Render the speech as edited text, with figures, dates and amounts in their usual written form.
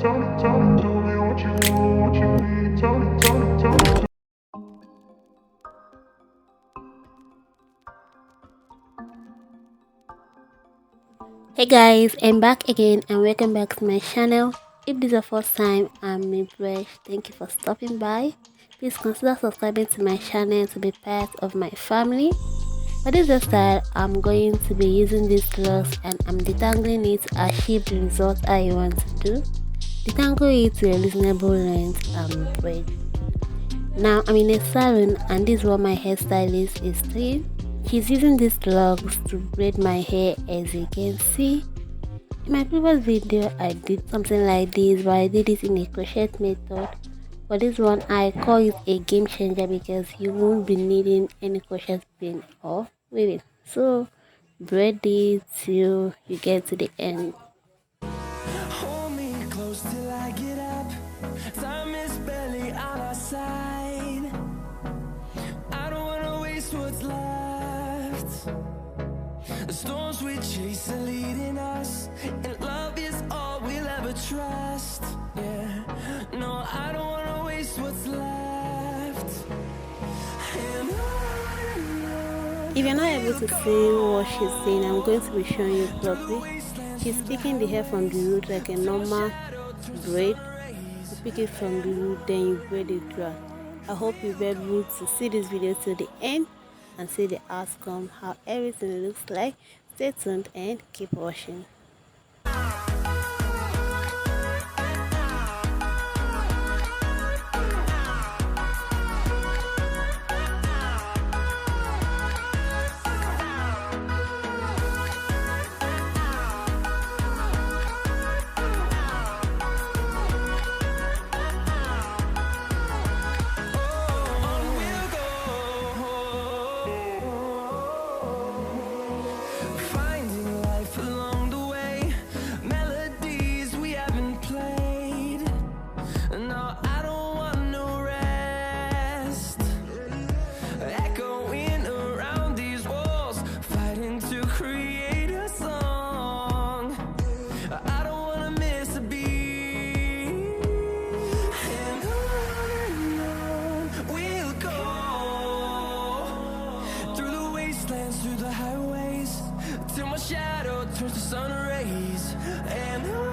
Hey guys, I'm back again and welcome back to my channel. If this is your first time, I'm mipresh. Thank you for stopping by. Please consider subscribing to my channel to be part of my family. For this hairstyle, I'm going to be using these locs and I'm detangling it to achieve the result I want to do. Detangle it to a reasonable length and braid. Now I'm in a salon and this is what my hairstylist is doing. She's using these locs to braid my hair, as you can see. In my previous video I did something like this, but I did it in a crochet method. For this one I call it a game changer because you won't be needing any crochet pin or weaving. So braid it till you get to the end. Hold me close till I get up. Time is barely on our side. I don't wanna waste what's left. The storms we chase are leading us, and love is all we'll ever trust. Yeah, no, I don't wanna waste what's left. And on If you're not able to see what she's saying, I'm going to be showing you properly. She's picking the hair from the root like a normal braid. You pick it from the root, then you braid it dry. I hope you'll be able to see this video to the end and see the outcome, how everything looks like. Stay tuned and keep watching. we'll go. Finding life along the way, melodies we haven't played. No, I don't want no rest. Echoing around these walls, fighting to create a song. I don't wanna miss a beat. And on we'll go, through the wastelands, through the highways, till my shadow turns to sun rays. And on